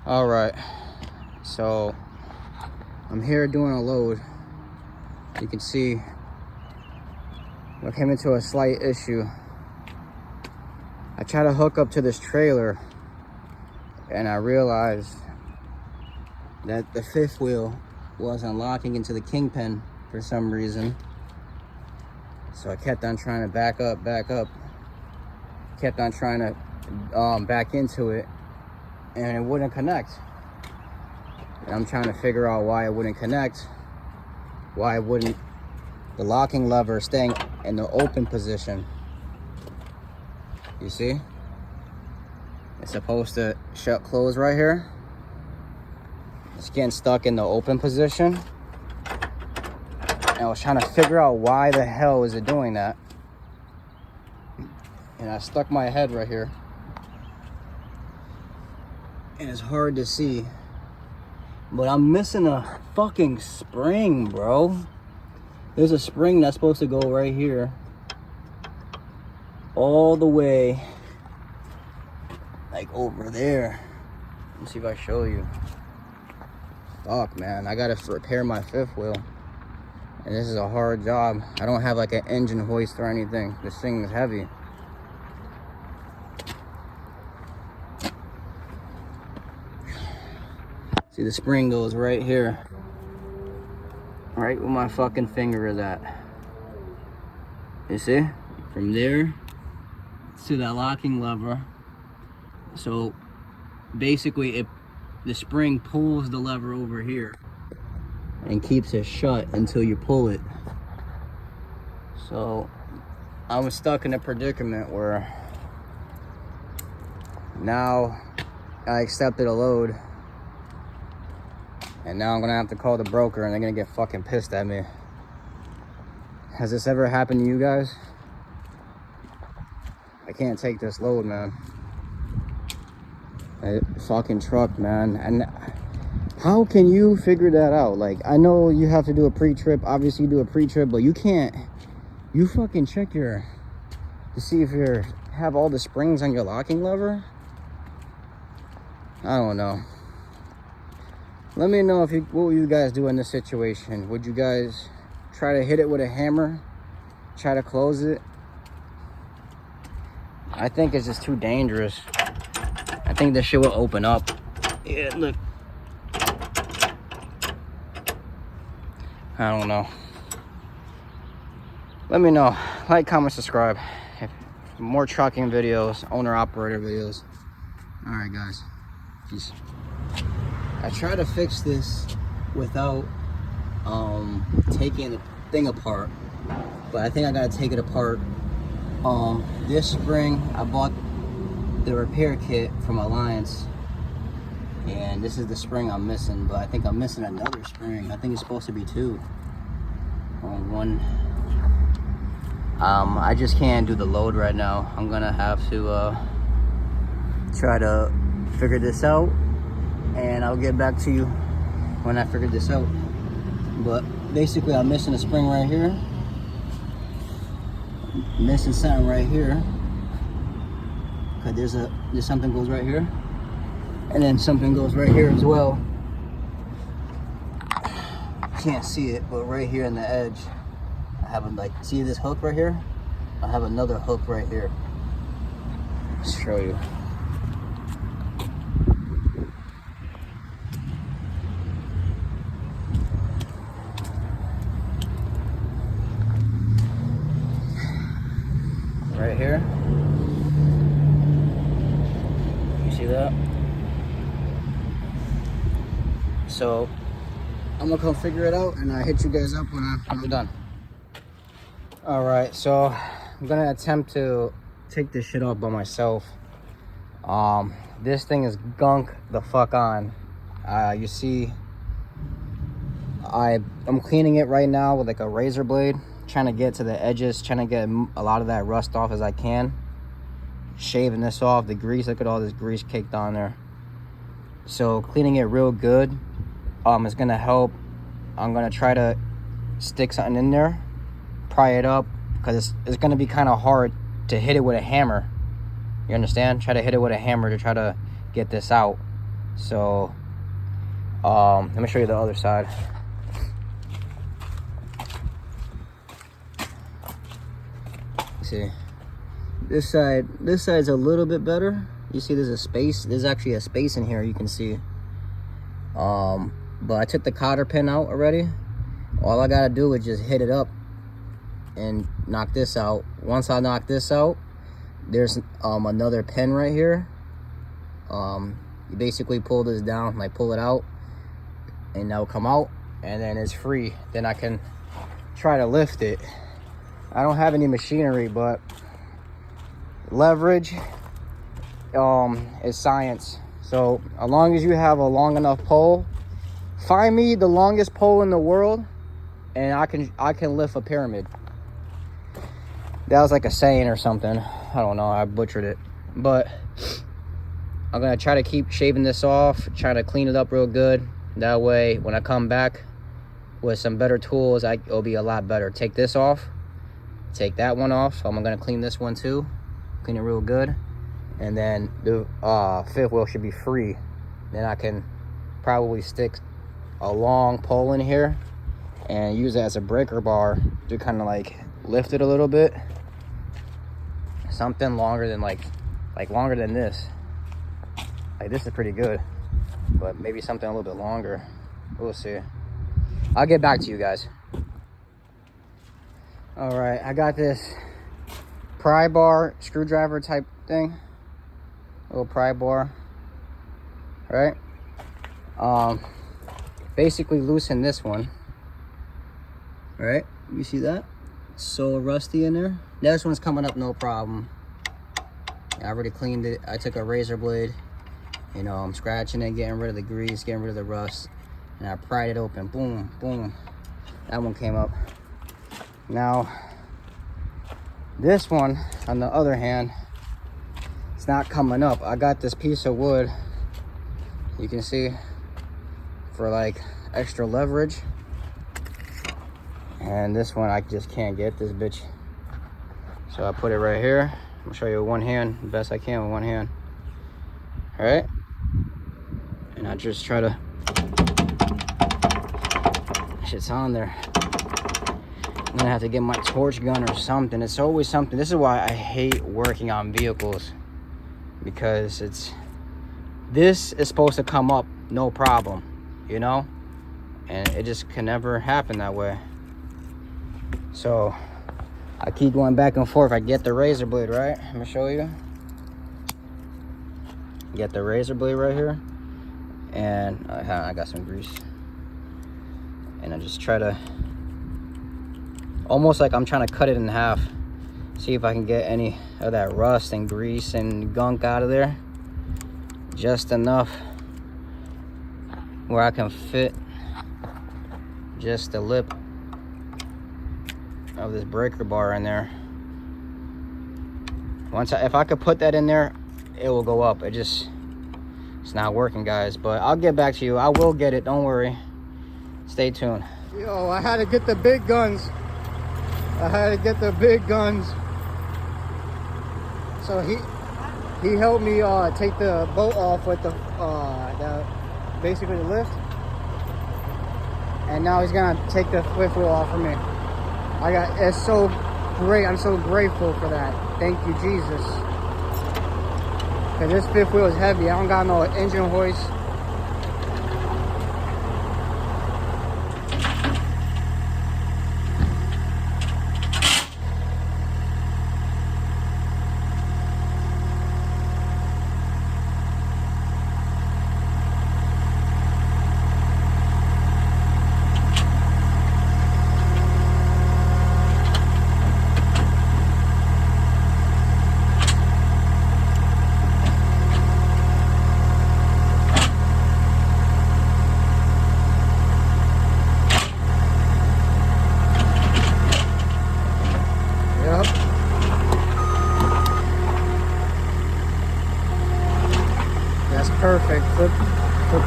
All right, so I'm here doing a load. You can see I came into a slight issue. I tried to hook up to this trailer and I realized that the fifth wheel wasn't locking into the kingpin for some reason. So I kept on trying to back up, kept on trying to back into it, and it wouldn't connect. And I'm trying to figure out why it wouldn't connect, why wouldn't the locking lever staying in the open position. You see, it's supposed to shut close right here. It's getting stuck in the open position, and I was trying to figure out why the hell is it doing that. And I stuck my head right here, and it's hard to see, but I'm missing a fucking spring, bro. There's a spring that's supposed to go right here all the way like over there. Let's see if I show you. Fuck, man, I gotta repair my fifth wheel, and this is a hard job. I don't have like an engine hoist or anything. This thing is heavy. See, the spring goes right here, right where my fucking finger is at. You see, from there to that locking lever. So basically the spring pulls the lever over here and keeps it shut until you pull it. So I was stuck in a predicament where now I accepted a load, and now I'm gonna have to call the broker and they're gonna get fucking pissed at me. Has this ever happened to you guys? I can't take this load, man. A fucking truck, man. And how can you figure that out? Like, I know you have to do a pre-trip. Obviously you do a pre-trip, but you can't. You fucking check to see if you have all the springs on your locking lever. I don't know. Let me know what would you guys do in this situation. Would you guys try to hit it with a hammer, try to close it? I think it's just too dangerous. I think this shit will open up. Yeah, look. I don't know. Let me know. Like, comment, subscribe. More trucking videos, owner-operator videos. Alright, guys. Peace. I try to fix this without taking the thing apart, but I think I gotta take it apart. This spring I bought the repair kit from Alliance, and this is the spring I'm missing, but I think I'm missing another spring. I think it's supposed to be two. One. I just can't do the load right now. I'm gonna have to try to figure this out, and I'll get back to you when I figure this out. But basically I'm missing a spring right here, missing something right here, because there's something goes right here, and then something goes right here as well. Can't see it, but right here in the edge I have see this hook right here? I have another hook right here. Let's show you. Right here. You see that? So I'm gonna come figure it out, and I hit you guys up when I'm done. All right, so I'm gonna attempt to take this shit off by myself. This thing is gunk the fuck on. You see, I'm cleaning it right now with like a razor blade, trying to get to the edges, trying to get a lot of that rust off as I can. Shaving this off, the grease, look at all this grease caked on there. So cleaning it real good is gonna help. I'm gonna try to stick something in there, pry it up, because it's gonna be kind of hard to hit it with a hammer. You understand? Try to hit it with a hammer to try to get this out. So let me show you the other side. See, this side's a little bit better. You see there's a space, there's actually a space in here, you can see. But I took the cotter pin out already. All I gotta do is just hit it up and knock this out. Once I knock this out, there's another pin right here. You basically pull this down, like pull it out, and that'll come out, and then it's free. Then I can try to lift it. I don't have any machinery, but leverage is science. So as long as you have a long enough pole, find me the longest pole in the world, and I can lift a pyramid. That was like a saying or something. I don't know, I butchered it. But I'm gonna try to keep shaving this off, try to clean it up real good. That way, when I come back with some better tools, it'll be a lot better. Take this off, take that one off. I'm gonna clean this one too, clean it real good. And then the fifth wheel should be free. Then I can probably stick a long pole in here and use it as a breaker bar to kind of like lift it a little bit. Something longer than like longer than this. Like this is pretty good, but maybe something a little bit longer. We'll see. I'll get back to you guys. All right, I got this pry bar screwdriver type thing, little pry bar, right? Basically loosen this one, right? You see that? It's so rusty in there. This one's coming up no problem. I already cleaned it. I took a razor blade, you know, I'm scratching it, getting rid of the grease, getting rid of the rust, and I pried it open. Boom, boom. That one came up. Now, this one, on the other hand, it's not coming up. I got this piece of wood, you can see, for like extra leverage. And this one, I just can't get this bitch. So I put it right here. I'm gonna show you with one hand, the best I can with one hand. All right? And I just try to, shit's on there. I'm gonna have to get my torch gun or something. It's always something. This is why I hate working on vehicles, because this is supposed to come up no problem, you know? And it just can never happen that way. So I keep going back and forth. I get the razor blade, right? Let me show you. Get the razor blade right here, and I got some grease, and I just try to, almost like I'm trying to cut it in half, see if I can get any of that rust and grease and gunk out of there, just enough where I can fit just the lip of this breaker bar in there. If I could put that in there, it will go up. It's not working, guys, but I'll get back to you. I will get it, don't worry. Stay tuned. Yo, I had to get the big guns. So he helped me take the bolt off with the basically the lift, and now he's gonna take the fifth wheel off for me. It's so great. I'm so grateful for that. Thank you, Jesus. Cause this fifth wheel is heavy. I don't got no engine hoist. Perfect. Flip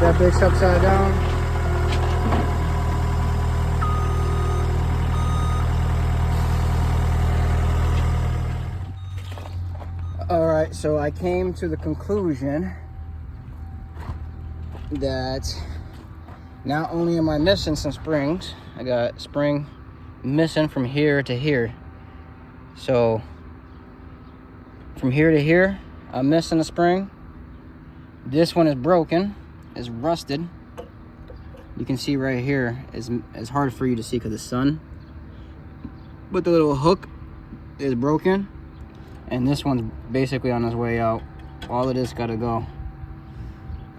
that bitch upside down. All right, so I came to the conclusion that not only am I missing some springs, I got spring missing from here to here. So from here to here, I'm missing a spring. This one is broken, is rusted. You can see right here, it's hard for you to see because of the sun. But the little hook is broken. And this one's basically on its way out. All of this gotta go.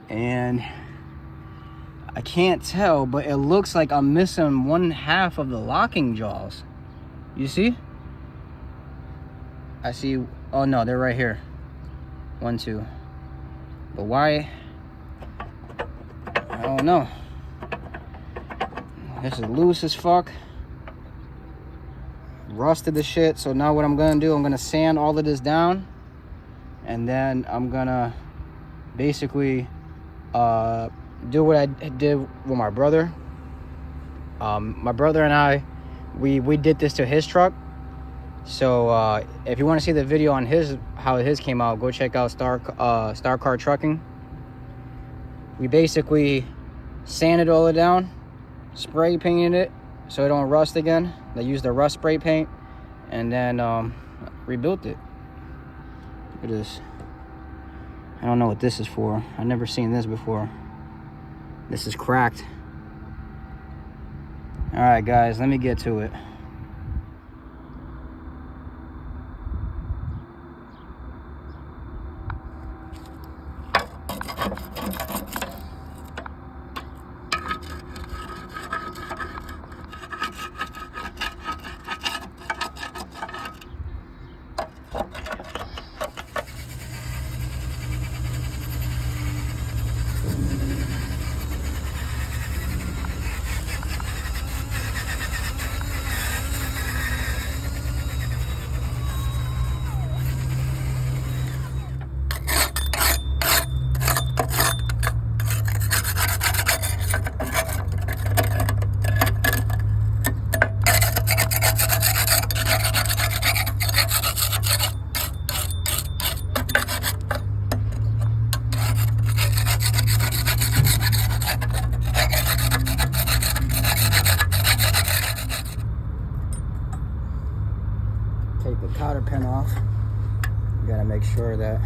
And I can't tell, but it looks like I'm missing 1/2 of the locking jaws. You see? I see, oh no, they're right here. 1, 2. But why? I don't know. This is loose as fuck. Rusted the shit. So now what I'm gonna do, I'm gonna sand all of this down. And then I'm gonna basically do what I did with my brother. My brother and I, we did this to his truck. So if you want to see the video on how his came out, go check out Star Car Trucking. We basically sanded all it down, spray painted it so it don't rust again. They used the rust spray paint, and then rebuilt it. Look at this. I don't know what this is for. I've never seen this before. This is cracked. All right, guys, let me get to it. Take the cotter pin off. You gotta make sure that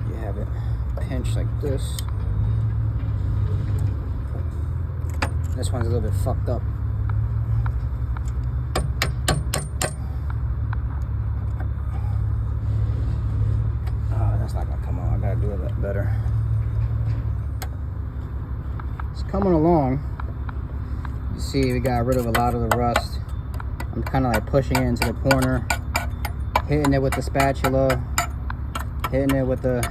you have it pinched like this. This one's a little bit fucked up. Oh, that's not gonna come out. I gotta do it better. It's coming along. You see, we got rid of a lot of the rust. I'm kind of like pushing it into the corner, hitting it with the spatula, hitting it with the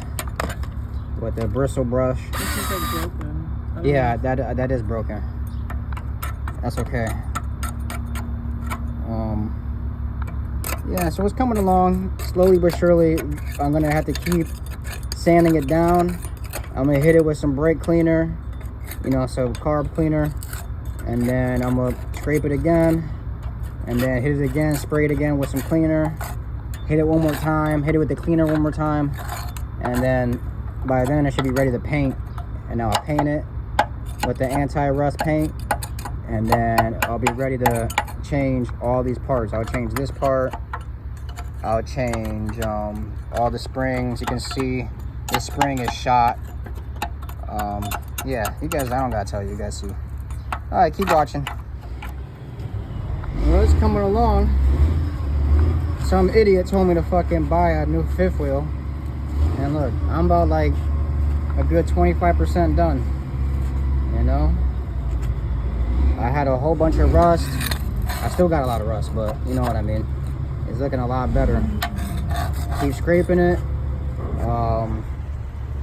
bristle brush. This is like broken. Yeah, that is broken. That's okay. Yeah, so it's coming along slowly but surely. I'm gonna have to keep sanding it down. I'm gonna hit it with some brake cleaner, some carb cleaner, and then I'm gonna scrape it again. And then hit it again, spray it again with some cleaner, hit it one more time, hit it with the cleaner one more time, and then by then it should be ready to paint. And now I'll paint it with the anti-rust paint, and then I'll be ready to change all these parts. I'll change this part, I'll change all the springs. You can see this spring is shot. Yeah, you guys, I don't gotta tell you, you guys see. All right, keep watching. Well, it's coming along. Some idiot told me to fucking buy a new fifth wheel. And look, I'm about like a good 25% done. I had a whole bunch of rust. I still got a lot of rust, but you know what I mean. It's looking a lot better. Keep scraping it.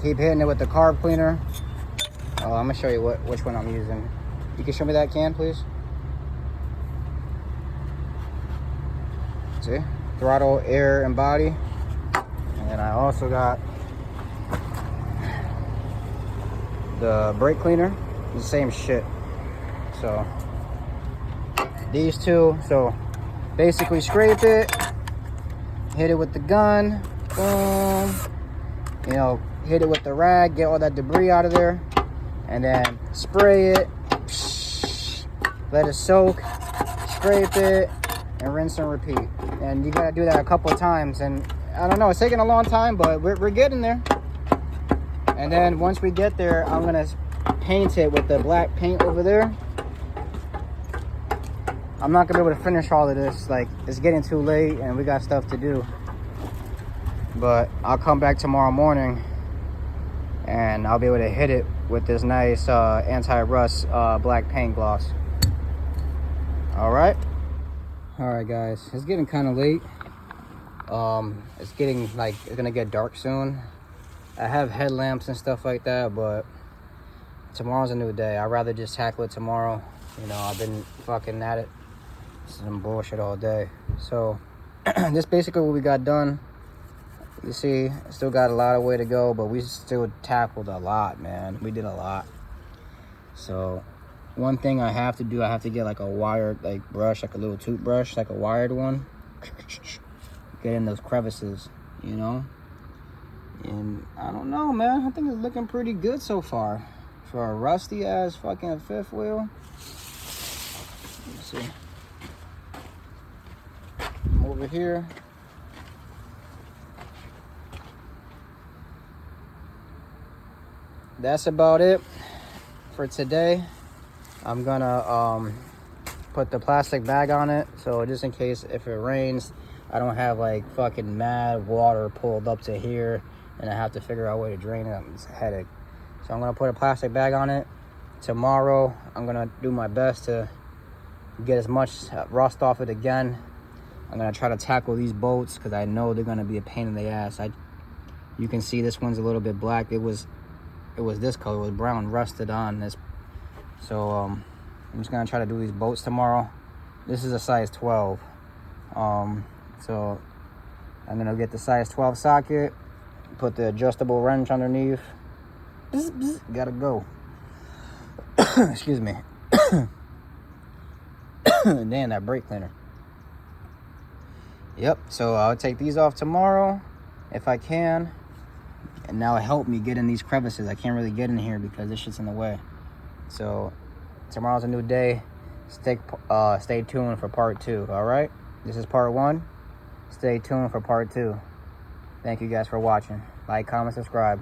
Keep hitting it with the carb cleaner. I'm gonna show you which one I'm using. You can show me that can, please? See? Throttle, air, and body. And then I also got the brake cleaner. The same shit. So these two. So basically scrape it, hit it with the gun, boom. hit it with the rag, get all that debris out of there, and then spray it, let it soak, scrape it, and rinse and repeat. And you gotta do that a couple of times. And I don't know, it's taking a long time, but we're getting there. And then once we get there, I'm gonna paint it with the black paint over there. I'm not gonna be able to finish all of this. Like, it's getting too late and we got stuff to do. But I'll come back tomorrow morning and I'll be able to hit it with this nice anti-rust black paint gloss. All right guys, it's getting kind of late. It's getting like, it's gonna get dark soon. I have headlamps and stuff like that, but tomorrow's a new day. I'd rather just tackle it tomorrow. You know, I've been fucking at it, some bullshit all day. So this basically what we got done. You see, still got a lot of way to go, but we still tackled a lot, man. We did a lot. So one thing I have to do, I have to get like a wired like brush, like a little toothbrush, like a wired one. Get in those crevices, you know. And I don't know, man. I think it's looking pretty good so far for a rusty ass fucking fifth wheel. Let's see. I'm over here. That's about it for today. I'm gonna put the plastic bag on it, so just in case if it rains, I don't have like fucking mad water pulled up to here and I have to figure out a way to drain it. It's a headache. So I'm gonna put a plastic bag on it. Tomorrow I'm gonna do my best to get as much rust off it again. I'm gonna try to tackle these bolts because I know they're gonna be a pain in the ass. You can see this one's a little bit black. It was this color, it was brown, rusted on this. So I'm just gonna try to do these bolts tomorrow. This is a size 12. So I'm gonna get the size 12 socket, put the adjustable wrench underneath. Bzz, bzz, gotta go. Excuse me. Damn, that brake cleaner. Yep, so I'll take these off tomorrow if I can. And now it helped me get in these crevices. I can't really get in here because this shit's in the way. So tomorrow's a new day. Stay tuned for part 2, all right? This is part 1. Stay tuned for part 2. Thank you guys for watching. Like, comment, subscribe.